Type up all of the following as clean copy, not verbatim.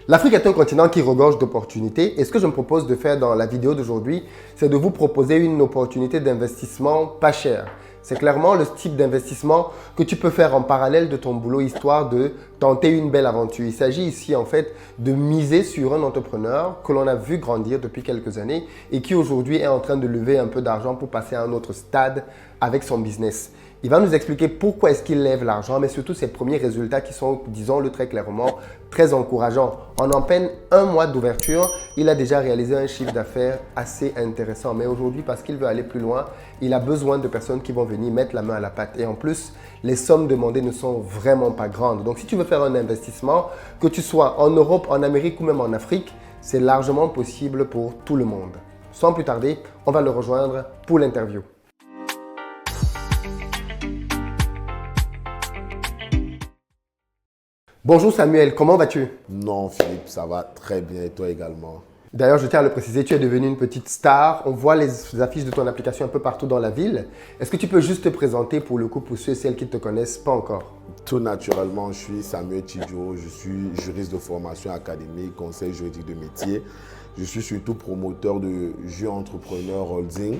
L'Afrique est un continent qui regorge d'opportunités et ce que je me propose de faire dans la vidéo d'aujourd'hui, c'est de vous proposer une opportunité d'investissement pas chère. C'est clairement le type d'investissement que tu peux faire en parallèle de ton boulot histoire de tenter une belle aventure. Il s'agit ici en fait de miser sur un entrepreneur que l'on a vu grandir depuis quelques années et qui aujourd'hui est en train de lever un peu d'argent pour passer à un autre stade avec son business. Il va nous expliquer pourquoi est-ce qu'il lève l'argent, mais surtout ses premiers résultats qui sont, disons-le très clairement, très encourageants. En peine un mois d'ouverture, il a déjà réalisé un chiffre d'affaires assez intéressant. Mais aujourd'hui, parce qu'il veut aller plus loin, il a besoin de personnes qui vont venir mettre la main à la pâte. Et en plus, les sommes demandées ne sont vraiment pas grandes. Donc, si tu veux faire un investissement, que tu sois en Europe, en Amérique ou même en Afrique, c'est largement possible pour tout le monde. Sans plus tarder, on va le rejoindre pour l'interview. Bonjour Samuel, comment vas-tu? Non, Philippe, ça va très bien et toi également. D'ailleurs, je tiens à le préciser, tu es devenu une petite star. On voit les affiches de ton application un peu partout dans la ville. Est-ce que tu peux juste te présenter pour le coup, pour ceux et celles qui ne te connaissent pas encore? Tout naturellement, je suis Samuel Tidjo, je suis juriste de formation académique, conseil juridique de métier. Je suis surtout promoteur de Jeux Entrepreneur Holding,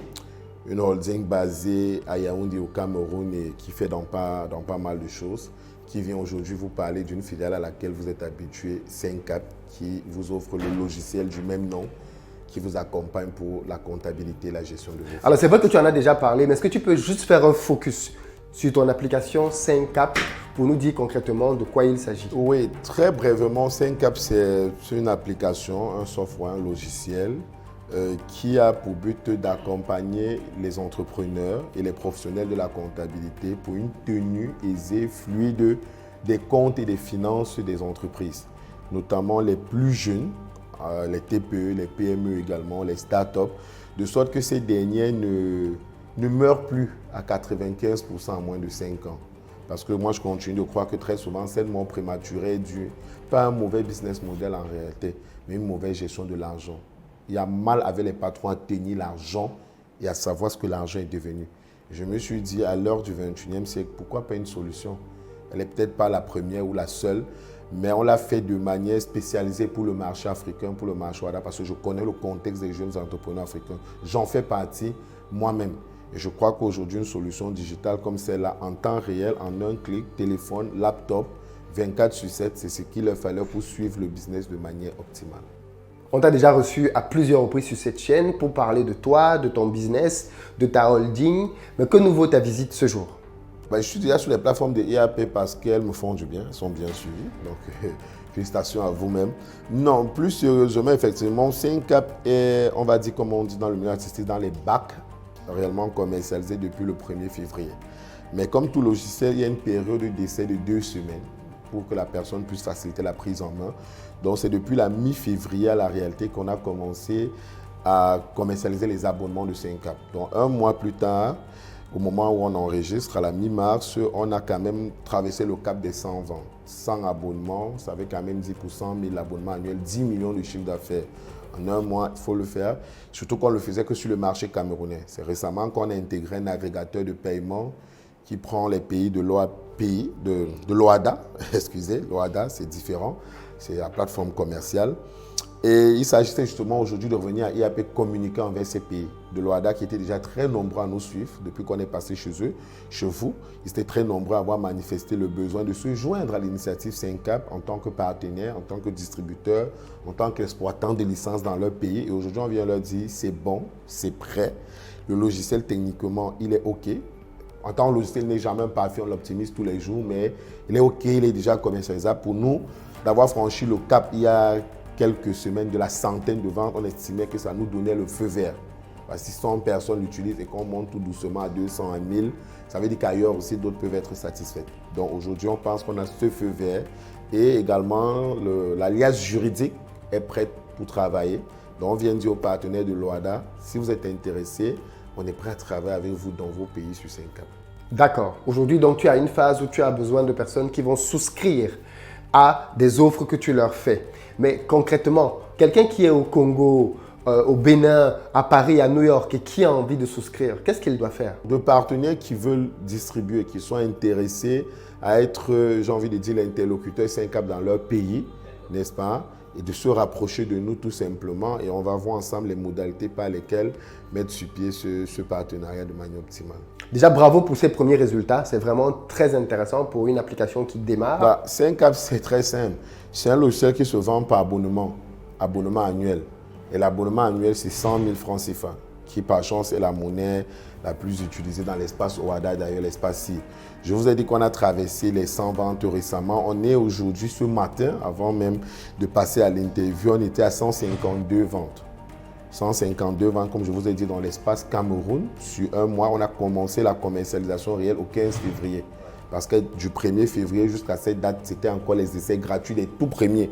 une holding basée à Yaoundé au Cameroun et qui fait dans pas mal de choses, qui vient aujourd'hui vous parler d'une filiale à laquelle vous êtes habitué, 5Cap, qui vous offre le logiciel du même nom, qui vous accompagne pour la comptabilité et la gestion de vos finances. Alors, c'est vrai que tu en as déjà parlé, mais est-ce que tu peux juste faire un focus sur ton application 5Cap pour nous dire concrètement de quoi il s'agit? Oui, très brièvement, 5Cap, c'est une application, un software, un logiciel qui a pour but d'accompagner les entrepreneurs et les professionnels de la comptabilité pour une tenue aisée, fluide des comptes et des finances des entreprises, notamment les plus jeunes, les TPE, les PME également, les startups, de sorte que ces derniers ne meurent plus à 95% en moins de 5 ans. Parce que moi, je continue de croire que très souvent, cette mort prématurée est due pas à un mauvais business model en réalité, mais une mauvaise gestion de l'argent. Il y a mal avec les patrons à tenir l'argent et à savoir ce que l'argent est devenu. Je me suis dit, à l'heure du 21e siècle, pourquoi pas une solution? Elle n'est peut-être pas la première ou la seule, mais on l'a fait de manière spécialisée pour le marché africain, pour le marché WADA, parce que je connais le contexte des jeunes entrepreneurs africains. J'en fais partie moi-même. Et je crois qu'aujourd'hui, une solution digitale comme celle-là, en temps réel, en un clic, téléphone, laptop, 24/7, c'est ce qu'il leur fallait pour suivre le business de manière optimale. On t'a déjà reçu à plusieurs reprises sur cette chaîne pour parler de toi, de ton business, de ta holding. Mais que nous vaut ta visite ce jour? Je suis déjà sur les plateformes de ERP parce qu'elles me font du bien, elles sont bien suivies. Donc, félicitations à vous-même. Non, plus sérieusement, effectivement, 5Cap est, on va dire, comme on dit dans le milieu artistique, dans les bacs, réellement commercialisé depuis le 1er février. Mais comme tout logiciel, il y a une période d'essai de 2 semaines pour que la personne puisse faciliter la prise en main. Donc, c'est depuis la mi-février à la réalité qu'on a commencé à commercialiser les abonnements de 5Cap. Donc, un mois plus tard, au moment où on enregistre, à la mi-mars, on a quand même traversé le cap des 100 ventes. 100 abonnements, ça fait quand même 10%, 1000 abonnements annuels, 10 millions de chiffre d'affaires. En un mois, il faut le faire, surtout qu'on ne le faisait que sur le marché camerounais. C'est récemment qu'on a intégré un agrégateur de paiement qui prend les pays de l'OADA, excusez, l'OADA, c'est différent, c'est la plateforme commerciale. Et il s'agissait justement aujourd'hui de revenir à IAP communiquer envers ces pays de l'OADA qui étaient déjà très nombreux à nous suivre depuis qu'on est passé chez eux, chez vous. Ils étaient très nombreux à avoir manifesté le besoin de se joindre à l'initiative 5Cap en tant que partenaire, en tant que distributeur, en tant qu'exploitant de licences dans leur pays. Et aujourd'hui, on vient leur dire c'est bon, c'est prêt. Le logiciel, techniquement, il est OK. En tant que logiciel, il n'est jamais parfait, on l'optimise tous les jours, mais il est OK, il est déjà commercialisable. Pour nous, d'avoir franchi le cap il y a quelques semaines de la centaine de ventes, on estimait que ça nous donnait le feu vert. Parce que si 100 personnes l'utilisent et qu'on monte tout doucement à 200, à 1000, ça veut dire qu'ailleurs aussi d'autres peuvent être satisfaits. Donc aujourd'hui, on pense qu'on a ce feu vert et également l'alliance juridique est prête pour travailler. Donc on vient dire aux partenaires de l'OADA, si vous êtes intéressés, on est prêt à travailler avec vous dans vos pays sur 5Cap. D'accord. Aujourd'hui, donc, tu as une phase où tu as besoin de personnes qui vont souscrire à des offres que tu leur fais. Mais concrètement, quelqu'un qui est au Congo, au Bénin, à Paris, à New York et qui a envie de souscrire, qu'est-ce qu'il doit faire? De partenaires qui veulent distribuer, qui sont intéressés à être, j'ai envie de dire, l'interlocuteur 5Cap dans leur pays, n'est-ce pas? et de se rapprocher de nous tout simplement. Et on va voir ensemble les modalités par lesquelles mettre sur pied ce partenariat de manière optimale. Déjà, bravo pour ces premiers résultats. C'est vraiment très intéressant pour une application qui démarre. 5Cap, c'est très simple. C'est un logiciel qui se vend par abonnement annuel. Et l'abonnement annuel, c'est 100 000 francs CFA, qui par chance est la monnaie la plus utilisée dans l'espace OADA, d'ailleurs l'espace CIR. Je vous ai dit qu'on a traversé les 100 ventes récemment. On est aujourd'hui, ce matin, avant même de passer à l'interview, on était à 152 ventes. 152 ventes, comme je vous ai dit, dans l'espace Cameroun. Sur un mois, on a commencé la commercialisation réelle au 15 février. Parce que du 1er février jusqu'à cette date, c'était encore les essais gratuits des tout premiers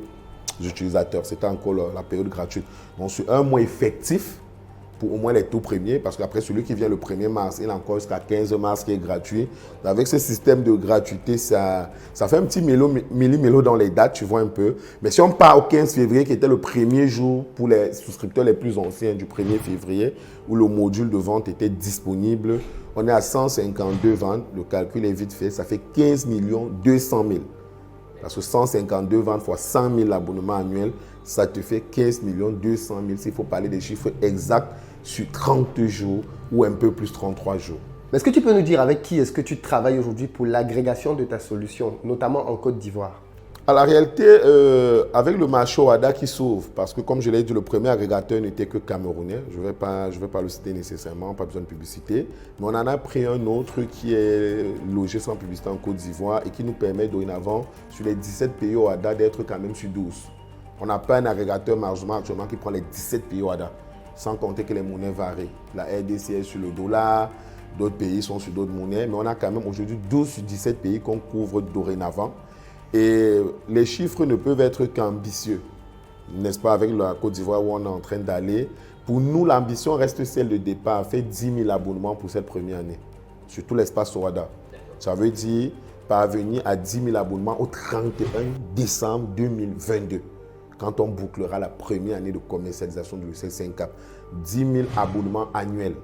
utilisateurs. C'était encore la période gratuite. Donc, sur un mois effectif, pour au moins les tout premiers, parce qu'après celui qui vient le 1er mars, il a encore jusqu'à 15 mars qui est gratuit. Avec ce système de gratuité, ça fait un petit mélo dans les dates, tu vois un peu. Mais si on part au 15 février, qui était le premier jour pour les souscripteurs les plus anciens du 1er février, où le module de vente était disponible, on est à 152 ventes. Le calcul est vite fait, ça fait 15 200 000. Parce que 152 ventes fois 100 000 abonnements annuels, ça te fait 15 200 000. S'il faut parler des chiffres exacts, sur 30 jours ou un peu plus 33 jours. Mais est-ce que tu peux nous dire avec qui est-ce que tu travailles aujourd'hui pour l'agrégation de ta solution, notamment en Côte d'Ivoire? À la réalité, avec le marché OADA qui s'ouvre, parce que comme je l'ai dit, le premier agrégateur n'était que camerounais. Je ne vais pas le citer nécessairement, pas besoin de publicité. Mais on en a pris un autre qui est logé sans publicité en Côte d'Ivoire et qui nous permet dorénavant, sur les 17 pays OADA, d'être quand même sur 12. On n'a pas un agrégateur marginal actuellement qui prend les 17 pays OADA, sans compter que les monnaies varient. La RDC est sur le dollar, d'autres pays sont sur d'autres monnaies, mais on a quand même aujourd'hui 12 sur 17 pays qu'on couvre dorénavant. Et les chiffres ne peuvent être qu'ambitieux, n'est-ce pas, avec la Côte d'Ivoire où on est en train d'aller. Pour nous, l'ambition reste celle de départ, faire 10 000 abonnements pour cette première année, sur tout l'espace OADA. Ça veut dire parvenir à 10 000 abonnements au 31 décembre 2022, quand on bouclera la première année de commercialisation du logiciel 5Cap. 10 000 abonnements annuels,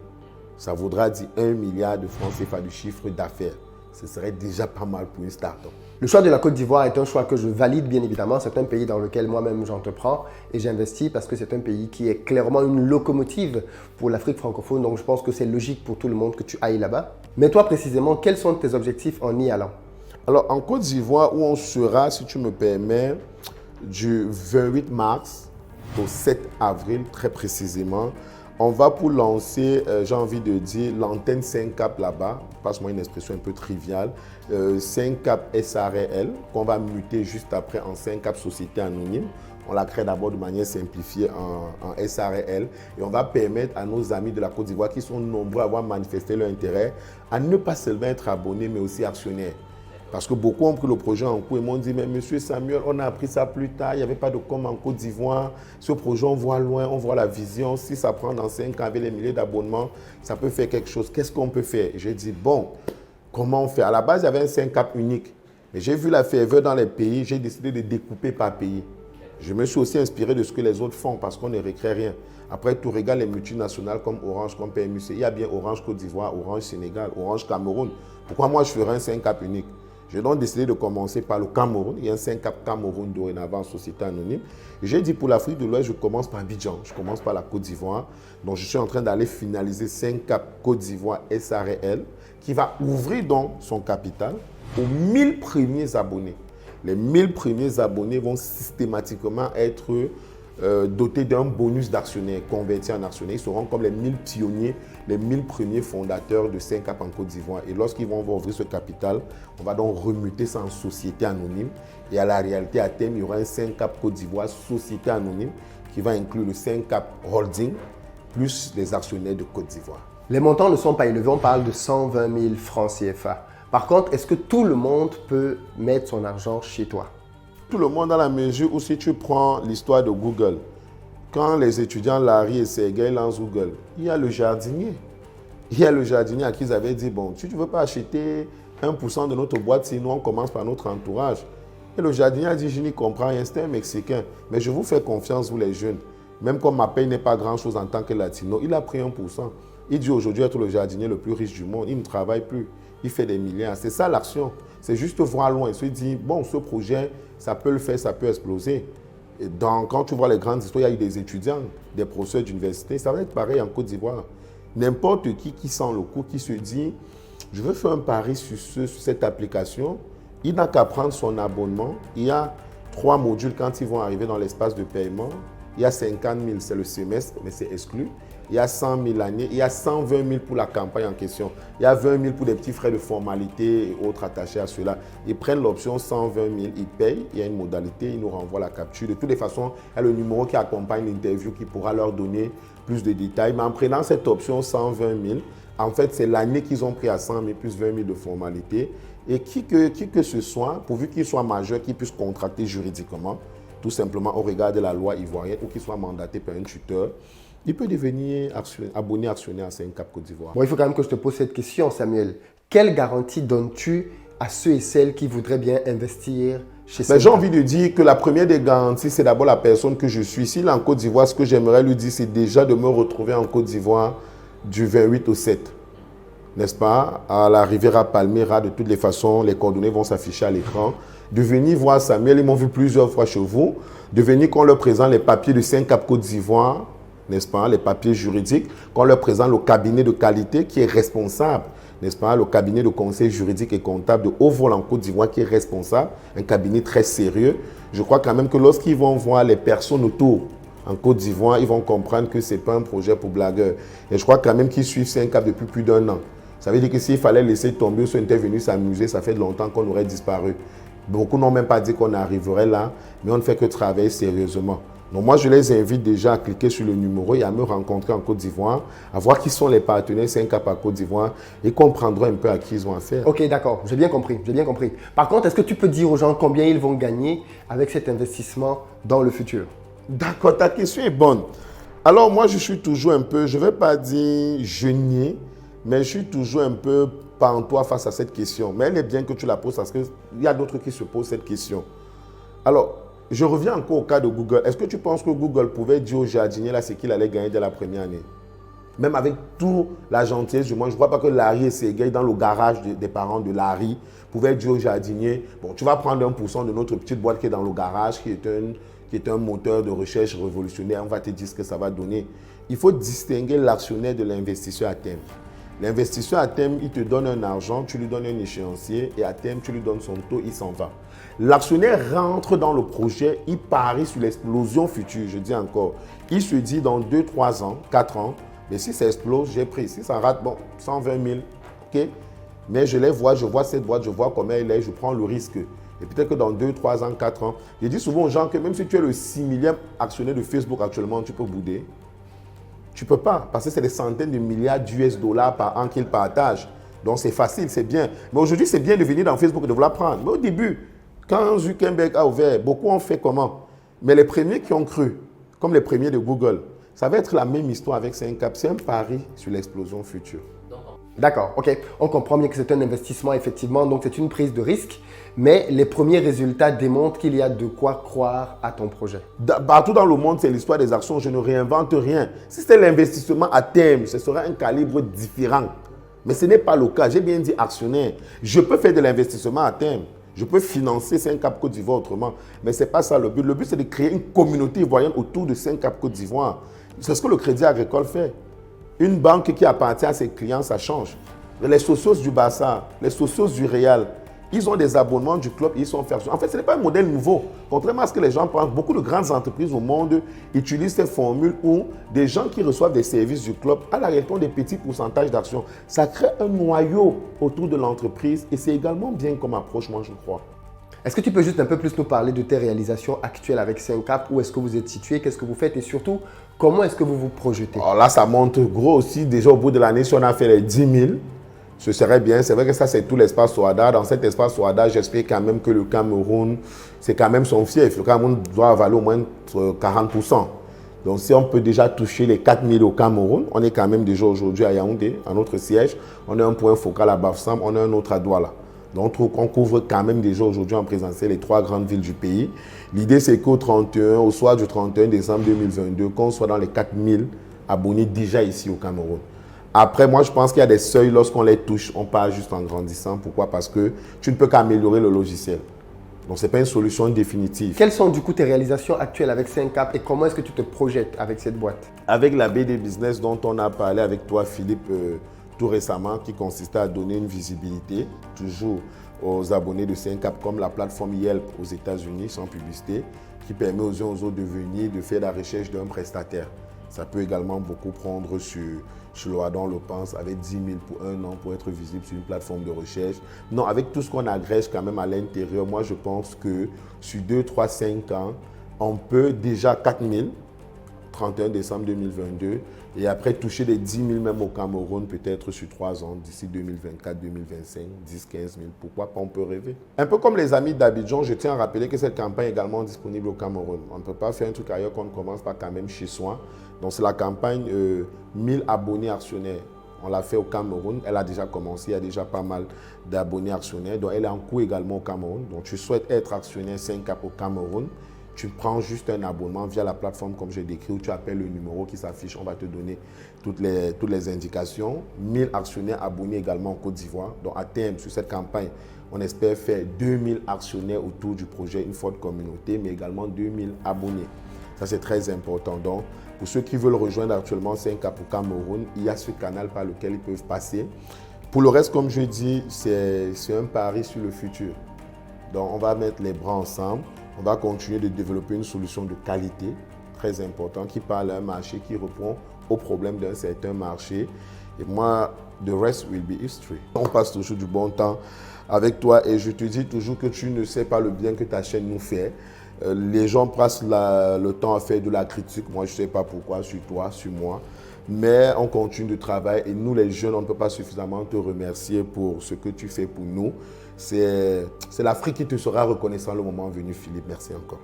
ça vaudra dire 1 milliard de francs CFA de chiffre d'affaires. Ce serait déjà pas mal pour une start-up. Le choix de la Côte d'Ivoire est un choix que je valide bien évidemment. C'est un pays dans lequel moi-même j'entreprends et j'investis parce que c'est un pays qui est clairement une locomotive pour l'Afrique francophone. Donc je pense que c'est logique pour tout le monde que tu ailles là-bas. Mais toi précisément, quels sont tes objectifs en y allant? Alors en Côte d'Ivoire, où on sera, si tu me permets, du 28 mars au 7 avril très précisément, on va pour lancer, j'ai envie de dire, l'antenne 5Cap là-bas. Passe-moi une expression un peu triviale. 5Cap SARL, qu'on va muter juste après en 5Cap Société Anonyme. On la crée d'abord de manière simplifiée en SARL. Et on va permettre à nos amis de la Côte d'Ivoire qui sont nombreux à avoir manifesté leur intérêt à ne pas seulement être abonnés, mais aussi actionnaires. Parce que beaucoup ont pris le projet en cours et m'ont dit, mais monsieur Samuel, on a appris ça plus tard, il n'y avait pas de com en Côte d'Ivoire. Ce projet, on voit loin, on voit la vision. Si ça prend dans 5 ans avec les milliers d'abonnements, ça peut faire quelque chose. Qu'est-ce qu'on peut faire? J'ai dit, bon, comment on fait? À la base, il y avait un 5Cap unique. Mais j'ai vu la ferveur dans les pays, j'ai décidé de découper par pays. Je me suis aussi inspiré de ce que les autres font parce qu'on ne recrée rien. Après, tu regardes les multinationales comme Orange, comme PMUC. Il y a bien Orange Côte d'Ivoire, Orange Sénégal, Orange Cameroun. Pourquoi moi, je ferais un 5Cap unique? J'ai donc décidé de commencer par le Cameroun. Il y a un 5Cap Cameroun dorénavant en société anonyme. J'ai dit pour l'Afrique de l'Ouest, je commence par Abidjan, je commence par la Côte d'Ivoire. Donc je suis en train d'aller finaliser 5Cap Côte d'Ivoire SARL qui va ouvrir donc son capital aux 1000 premiers abonnés. Les 1000 premiers abonnés vont systématiquement être dotés d'un bonus d'actionnaires convertis en actionnaires. Ils seront comme les 1000 pionniers, les 1000 premiers fondateurs de 5Cap en Côte d'Ivoire. Et lorsqu'ils vont ouvrir ce capital, on va donc remuter ça en société anonyme. Et à la réalité, à terme, il y aura un 5Cap Côte d'Ivoire société anonyme qui va inclure le 5Cap Holding plus les actionnaires de Côte d'Ivoire. Les montants ne sont pas élevés, on parle de 120 000 francs CFA. Par contre, est-ce que tout le monde peut mettre son argent chez toi? Tout le monde dans la mesure où si tu prends l'histoire de Google, quand les étudiants Larry et Sergey lancent Google, il y a le jardinier. Il y a le jardinier à qui ils avaient dit, bon, si tu ne veux pas acheter 1% de notre boîte, sinon on commence par notre entourage. Et le jardinier a dit, je n'y comprends rien, c'est un Mexicain. Mais je vous fais confiance, vous les jeunes. Même comme ma paye n'est pas grand-chose en tant que latino, il a pris 1%. Il dit aujourd'hui être le jardinier le plus riche du monde. Il ne travaille plus. Il fait des milliards. C'est ça l'action. C'est juste voir loin. Se dire, bon, ce projet, ça peut le faire, ça peut exploser. Quand tu vois les grandes histoires, il y a eu des étudiants, des professeurs d'université. Ça va être pareil en Côte d'Ivoire. N'importe qui sent le coup, qui se dit, je veux faire un pari sur cette application, il n'a qu'à prendre son abonnement. Il y a 3 modules quand ils vont arriver dans l'espace de paiement. Il y a 50 000, c'est le semestre, mais c'est exclu. Il y a 100 000 l'année. Il y a 120 000 pour la campagne en question. Il y a 20 000 pour des petits frais de formalité et autres attachés à cela. Ils prennent l'option 120 000, ils payent. Il y a une modalité, ils nous renvoient la capture. De toutes les façons, il y a le numéro qui accompagne l'interview qui pourra leur donner plus de détails. Mais en prenant cette option 120 000, en fait, c'est l'année qu'ils ont pris à 100 000 plus 20 000 de formalité. Et qui que ce soit, pourvu qu'il soit majeur, qu'il puisse contracter juridiquement, tout simplement au regard de la loi ivoirienne, ou qu'il soit mandaté par un tuteur, il peut devenir abonné actionnaire à 5Cap Côte d'Ivoire. Bon, il faut quand même que je te pose cette question, Samuel. Quelle garantie donnes-tu à ceux et celles qui voudraient bien investir chez 5Cap? J'ai envie de dire que la première des garanties, c'est d'abord la personne que je suis. S'il est en Côte d'Ivoire, ce que j'aimerais lui dire, c'est déjà de me retrouver en Côte d'Ivoire du 28 au 7. N'est-ce pas? À la Riviera Palmyra, de toutes les façons, les coordonnées vont s'afficher à l'écran. De venir voir Samuel, ils m'ont vu plusieurs fois chez vous. De venir qu'on leur présente les papiers de 5Cap Côte d'Ivoire, n'est-ce pas? Les papiers juridiques, qu'on leur présente le cabinet de qualité qui est responsable, n'est-ce pas? Le cabinet de conseil juridique et comptable de haut vol en Côte d'Ivoire qui est responsable, un cabinet très sérieux. Je crois quand même que lorsqu'ils vont voir les personnes autour en Côte d'Ivoire, ils vont comprendre que ce n'est pas un projet pour blagueurs. Et je crois quand même qu'ils suivent 5Cap depuis plus d'1 an. Ça veut dire que s'il fallait laisser tomber ou si on était venu s'amuser, ça fait longtemps qu'on aurait disparu. Beaucoup n'ont même pas dit qu'on arriverait là, mais on ne fait que travailler sérieusement. Donc moi, je les invite déjà à cliquer sur le numéro et à me rencontrer en Côte d'Ivoire, à voir qui sont les partenaires 5Cap à Côte d'Ivoire et comprendront un peu à qui ils ont affaire. Ok, d'accord, j'ai bien compris, j'ai bien compris. Par contre, est-ce que tu peux dire aux gens combien ils vont gagner avec cet investissement dans le futur? D'accord, ta question est bonne. Alors moi, je suis toujours un peu, je ne vais pas dire gêné, mais je suis toujours un peu pantois face à cette question. Mais elle est bien que tu la poses parce qu'il y a d'autres qui se posent cette question. Alors, je reviens encore au cas de Google. Est-ce que tu penses que Google pouvait dire au jardinier là ce qu'il allait gagner dès la première année? Même avec toute la gentillesse du monde, je ne crois pas que Larry et Sergey, dans le garage des parents de Larry, pouvaient dire au jardinier, bon, tu vas prendre 1% de notre petite boîte qui est dans le garage, qui est un moteur de recherche révolutionnaire, on va te dire ce que ça va donner. Il faut distinguer l'actionnaire de l'investisseur à terme. L'investisseur à terme, il te donne un argent, tu lui donnes un échéancier et à terme, tu lui donnes son taux, il s'en va. L'actionnaire rentre dans le projet, il parie sur l'explosion future, je dis encore. Il se dit dans 2, 3 ans, 4 ans, mais si ça explose, j'ai pris. Si ça rate, bon, 120 000, ok. Mais je vois cette boîte, je vois comment elle est, je prends le risque. Et peut-être que dans 2, 3 ans, 4 ans, je dis souvent aux gens que même si tu es le 6 millième actionnaire de Facebook actuellement, tu peux bouder. Tu ne peux pas, parce que c'est des centaines de milliards d'US dollars par an qu'ils partagent. Donc c'est facile, c'est bien. Mais aujourd'hui, c'est bien de venir dans Facebook et de vouloir prendre. Mais au début, quand Zuckerberg a ouvert, beaucoup ont fait comment? Mais les premiers qui ont cru, comme les premiers de Google, ça va être la même histoire avec 5Cap. C'est un pari sur l'explosion future. D'accord, ok. On comprend bien que c'est un investissement, effectivement, donc c'est une prise de risque, mais les premiers résultats démontrent qu'il y a de quoi croire à ton projet. Partout dans le monde, c'est l'histoire des actions. Je ne réinvente rien. Si c'était l'investissement à terme, ce serait un calibre différent. Mais ce n'est pas le cas. J'ai bien dit actionnaire. Je peux faire de l'investissement à terme. Je peux financer 5Cap Côte d'Ivoire autrement. Mais ce n'est pas ça le but. Le but, c'est de créer une communauté ivoirienne autour de 5Cap Côte d'Ivoire. C'est ce que le Crédit Agricole fait. Une banque qui appartient à ses clients, ça change. Les socios du Barça, les socios du Real, ils ont des abonnements du club, ils sont faits. En fait, ce n'est pas un modèle nouveau. Contrairement à ce que les gens pensent, beaucoup de grandes entreprises au monde utilisent ces formules où des gens qui reçoivent des services du club, à la réalité, ont des petits pourcentages d'actions. Ça crée un noyau autour de l'entreprise et c'est également bien comme approche, moi, je crois. Est-ce que tu peux juste un peu plus nous parler de tes réalisations actuelles avec 5Cap? Où est-ce que vous êtes situé? Qu'est-ce que vous faites? Et surtout, comment est-ce que vous vous projetez? Alors là, ça monte gros aussi. Déjà, au bout de l'année, si on a fait les 10 000, ce serait bien. C'est vrai que ça, c'est tout l'espace Ouada. Dans cet espace Ouada, j'espère quand même que le Cameroun, c'est quand même son fief. Le Cameroun doit avaler au moins 40%. Donc, si on peut déjà toucher les 4 000 au Cameroun, on est quand même déjà aujourd'hui à Yaoundé, à notre siège. On a un point focal à Bafoussam, on a un autre à Douala. Donc, on couvre quand même déjà aujourd'hui en présentiel les 3 grandes villes du pays. L'idée, c'est qu'au 31, au soir du 31 décembre 2022, qu'on soit dans les 4 000 abonnés déjà ici au Cameroun. Après, moi, je pense qu'il y a des seuils, lorsqu'on les touche, on part juste en grandissant. Pourquoi? Parce que tu ne peux qu'améliorer le logiciel. Donc, ce n'est pas une solution définitive. Quelles sont du coup tes réalisations actuelles avec 5Cap et comment est-ce que tu te projettes avec cette boîte? Avec la BD Business dont on a parlé avec toi, Philippe, tout récemment, qui consistait à donner une visibilité, toujours aux abonnés de 5Cap, comme la plateforme Yelp aux États-Unis, sans publicité, qui permet aux uns aux autres de venir, de faire la recherche d'un prestataire. Ça peut également beaucoup prendre sur l'Oadon, le pense, avec 10 000 pour un an pour être visible sur une plateforme de recherche. Non, avec tout ce qu'on agrège quand même à l'intérieur, moi je pense que sur 2, 3, 5 ans, on peut déjà 4 000, 31 décembre 2022, et après toucher les 10 000 même au Cameroun, peut-être sur 3 ans, d'ici 2024, 2025, 10, 15 000. Pourquoi pas, on peut rêver. Un peu comme les amis d'Abidjan, je tiens à rappeler que cette campagne est également disponible au Cameroun. On ne peut pas faire un truc ailleurs qu'on ne commence pas quand même chez soi. Donc c'est la campagne 1000 abonnés actionnaires. On l'a fait au Cameroun, elle a déjà commencé, il y a déjà pas mal d'abonnés actionnaires. Donc elle est en cours également au Cameroun. Donc tu souhaites être actionnaire 5Cap au Cameroun, tu prends juste un abonnement via la plateforme comme j'ai décrit où tu appelles le numéro qui s'affiche, on va te donner toutes les indications. 1000 actionnaires abonnés également en Côte d'Ivoire. Donc à terme, sur cette campagne, on espère faire 2000 actionnaires autour du projet, une forte communauté, mais également 2000 abonnés. Ça, c'est très important. Donc, pour ceux qui veulent rejoindre actuellement 5Cap au Cameroun, il y a ce canal par lequel ils peuvent passer. Pour le reste, comme je dis, c'est un pari sur le futur. Donc, on va mettre les bras ensemble. On va continuer de développer une solution de qualité, très importante, qui parle à un marché qui répond aux problèmes d'un certain marché. Et moi, the rest will be history. On passe toujours du bon temps avec toi et je te dis toujours que tu ne sais pas le bien que ta chaîne nous fait. Les gens passent le temps à faire de la critique. Moi, je ne sais pas pourquoi, sur toi, sur moi. Mais on continue de travailler et nous, les jeunes, on ne peut pas suffisamment te remercier pour ce que tu fais pour nous. C'est l'Afrique qui te sera reconnaissant le moment venu, Philippe. Merci encore.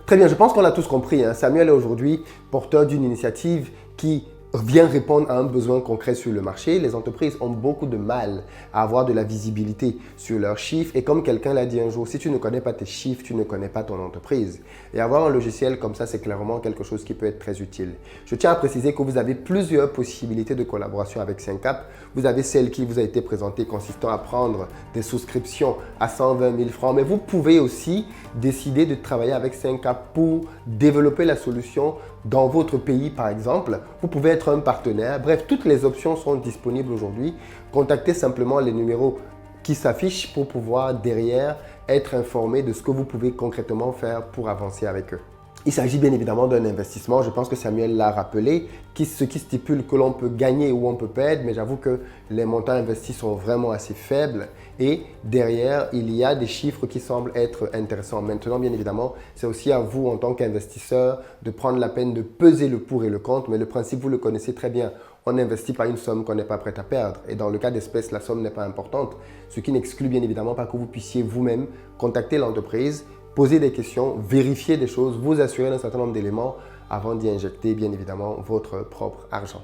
Très bien, je pense qu'on a tous compris. Samuel est aujourd'hui porteur d'une initiative qui vient répondre à un besoin concret sur le marché. Les entreprises ont beaucoup de mal à avoir de la visibilité sur leurs chiffres. Et comme quelqu'un l'a dit un jour, si tu ne connais pas tes chiffres, tu ne connais pas ton entreprise. Et avoir un logiciel comme ça, c'est clairement quelque chose qui peut être très utile. Je tiens à préciser que vous avez plusieurs possibilités de collaboration avec 5Cap. Vous avez celle qui vous a été présentée consistant à prendre des souscriptions à 120 000 francs. Mais vous pouvez aussi décider de travailler avec 5Cap pour développer la solution dans votre pays, par exemple. Vous pouvez être un partenaire. Bref, toutes les options sont disponibles aujourd'hui. Contactez simplement les numéros qui s'affichent pour pouvoir derrière être informé de ce que vous pouvez concrètement faire pour avancer avec eux. Il s'agit bien évidemment d'un investissement, je pense que Samuel l'a rappelé, ce qui stipule que l'on peut gagner ou on peut perdre, mais j'avoue que les montants investis sont vraiment assez faibles et derrière, il y a des chiffres qui semblent être intéressants. Maintenant, bien évidemment, c'est aussi à vous en tant qu'investisseur de prendre la peine de peser le pour et le contre, mais le principe, vous le connaissez très bien. On n'investit pas une somme qu'on n'est pas prêt à perdre et dans le cas d'espèce, la somme n'est pas importante, ce qui n'exclut bien évidemment pas que vous puissiez vous-même contacter l'entreprise, poser des questions, vérifier des choses, vous assurer d'un certain nombre d'éléments avant d'y injecter bien évidemment votre propre argent.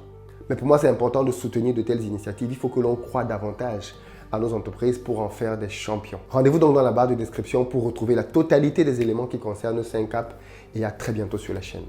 Mais pour moi, c'est important de soutenir de telles initiatives. Il faut que l'on croie davantage à nos entreprises pour en faire des champions. Rendez-vous donc dans la barre de description pour retrouver la totalité des éléments qui concernent 5Cap et à très bientôt sur la chaîne.